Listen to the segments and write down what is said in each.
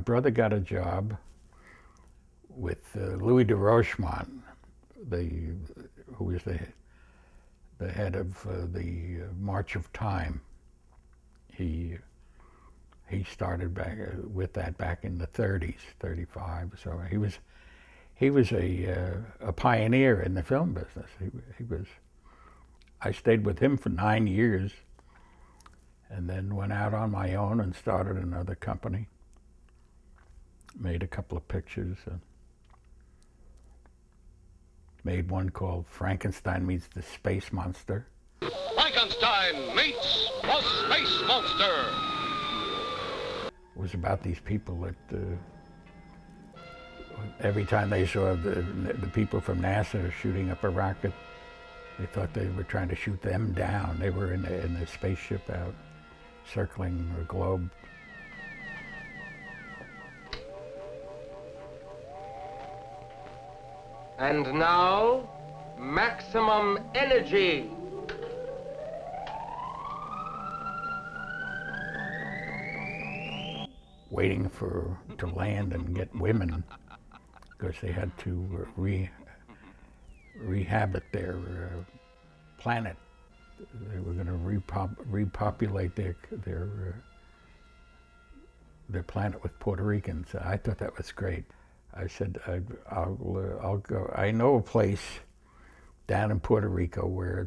brother got a job with Louis de Rochemont, who was the head of the March of Time. He started back with that back in the 30s, 35. So he was a pioneer in the film business. He was. I stayed with him for 9 years, and then went out on my own and started another company. Made a couple of pictures. Made one called Frankenstein Meets the Space Monster. Frankenstein meets the Space Monster. It was about these people that every time they saw the people from NASA shooting up a rocket, they thought they were trying to shoot them down. They were in a spaceship out circling the globe. And now, maximum energy. Waiting to land and get women, because they had to rehabit their planet. They were going to repopulate their planet with Puerto Ricans. I thought that was great. I said, I'll go. I know a place down in Puerto Rico where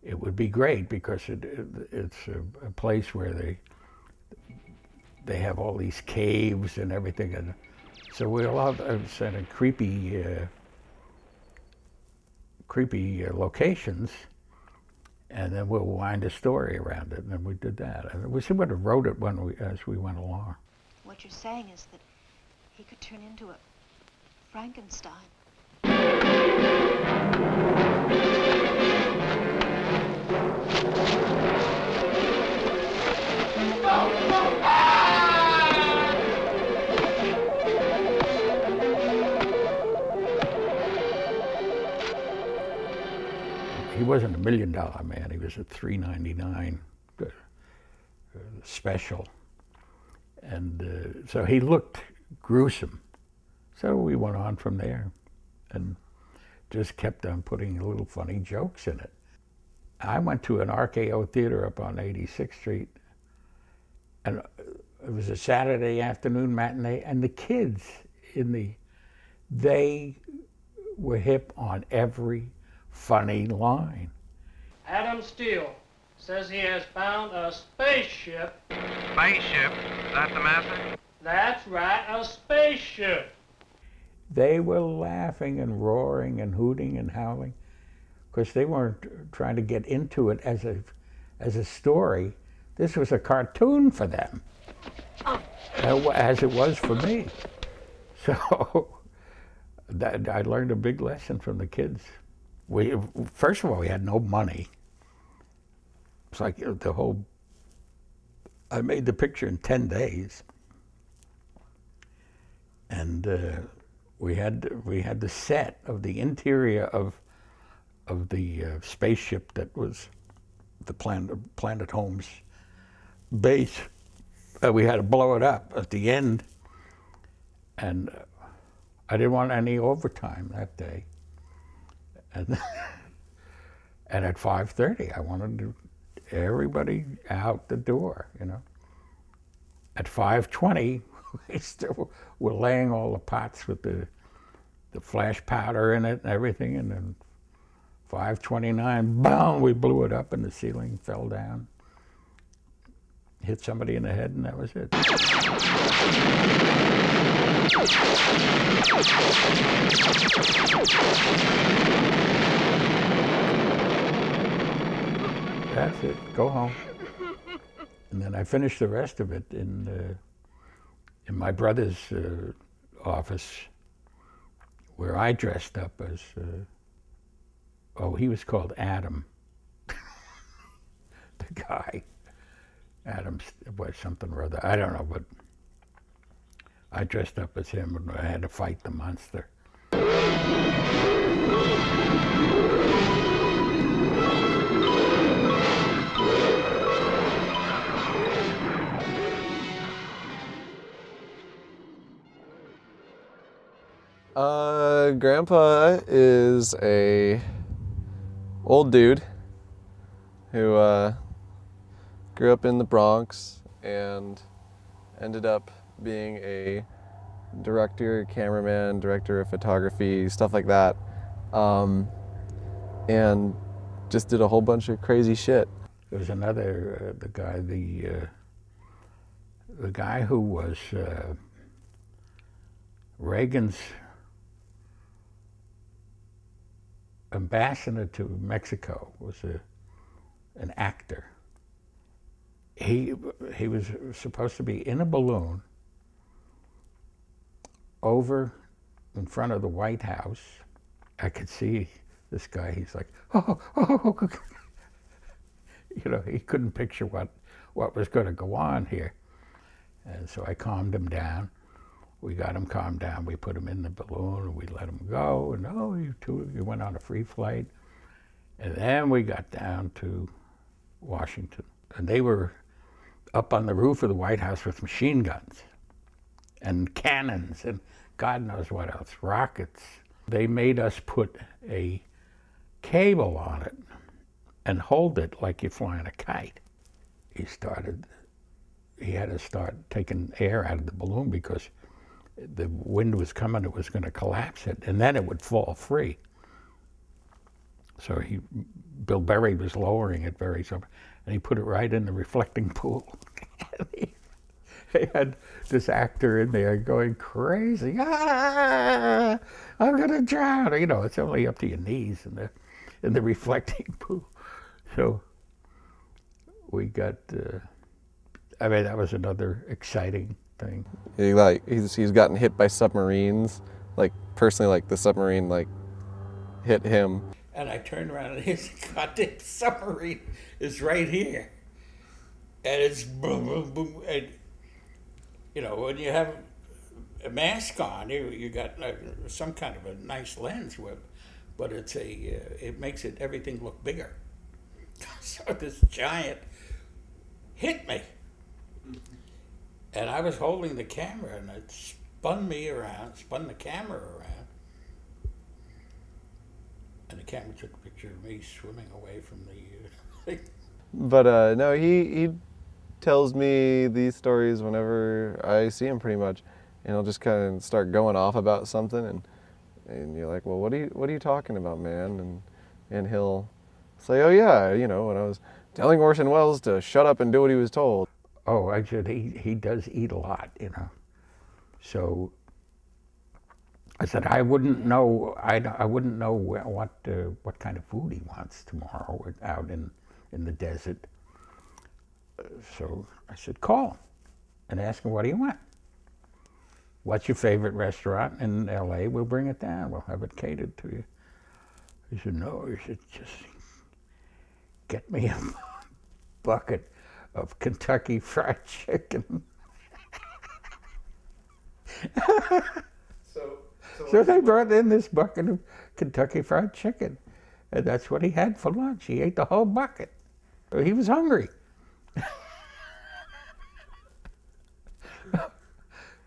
it would be great, because it's a place where they have all these caves and everything, and so we'll have sort of creepy locations, and then we'll wind a story around it, and then we did that. And we sort of wrote it as we went along. What you're saying is that he could turn into a Frankenstein. He wasn't $1 million man. He was a $3.99 special, and so he looked gruesome. So we went on from there, and just kept on putting little funny jokes in it. I went to an RKO theater up on 86th Street, and it was a Saturday afternoon matinee, and the kids they were hip on every funny line. Adam Steele says he has found a spaceship. Spaceship? Is that the message? That's right, a spaceship. They were laughing and roaring and hooting and howling, because they weren't trying to get into it as a story. This was a cartoon for them, as it was for me. So I learned a big lesson from the kids. First of all, we had no money. It's like I made the picture in 10 days. And we had the set of the interior of the spaceship that was the Planet Home's base. We had to blow it up at the end, and I didn't want any overtime that day. And at 5:30, I wanted everybody out the door, you know. At 5:20, we still were laying all the pots with the flash powder in it and everything, and then 5:29, boom, we blew it up and the ceiling fell down. Hit somebody in the head, and that was it. That's it. Go home. And then I finished the rest of it in my brother's office, where I dressed up as. He was called Adam. The guy. Adam was something or other. I don't know, but I dressed up as him, and I had to fight the monster. Grandpa is a old dude who grew up in the Bronx and ended up being a director, cameraman, director of photography, stuff like that, and just did a whole bunch of crazy shit. There was another, the guy who was Reagan's ambassador to Mexico, was an actor. He was supposed to be in a balloon over in front of the White House. I could see this guy, he's like, oh. You know, he couldn't picture what was going to go on here. And so I calmed him down. We got him calmed down. We put him in the balloon and we let him go. And you went on a free flight. And then we got down to Washington. And they were up on the roof of the White House with machine guns and cannons and God knows what else, rockets. They made us put a cable on it and hold it like you're flying a kite. He had to start taking air out of the balloon because the wind was coming, it was going to collapse it, and then it would fall free. So Bill Berry was lowering it very soon, and he put it right in the reflecting pool. They had this actor in there going crazy. I'm gonna drown. You know, it's only up to your knees in the reflecting pool. So we got. I mean, that was another exciting thing. He's gotten hit by submarines, like personally, like the submarine like hit him. And I turned around and his goddamn submarine is right here, and it's boom, boom, boom. And, you know, when you have a mask on, you got some kind of a nice lens with, but it makes everything look bigger. So this giant hit me, and I was holding the camera, and it spun the camera around, and the camera took a picture of me swimming away from the. But no, he tells me these stories whenever I see him, pretty much, and he'll just kind of start going off about something, and you're like, well, what are you talking about, man? And he'll say, oh yeah, you know, when I was telling Orson Welles to shut up and do what he was told. Oh, actually, he does eat a lot, you know. So I said I wouldn't know. I wouldn't know what kind of food he wants tomorrow out in the desert. So I said, call him and ask him, what do you want? What's your favorite restaurant in LA? We'll bring it down. We'll have it catered to you. He said, no. He said, just get me a bucket of Kentucky Fried Chicken. So they brought in this bucket of Kentucky Fried Chicken, and that's what he had for lunch. He ate the whole bucket. He was hungry.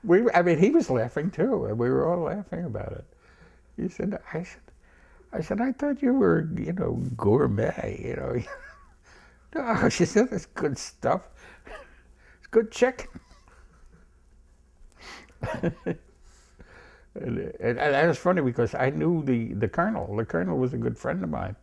I mean, he was laughing too, and we were all laughing about it. He said, I said, I thought you were, you know, gourmet, you know. No, she said, it's good stuff. It's good chicken. And that was funny because I knew the colonel. The colonel was a good friend of mine.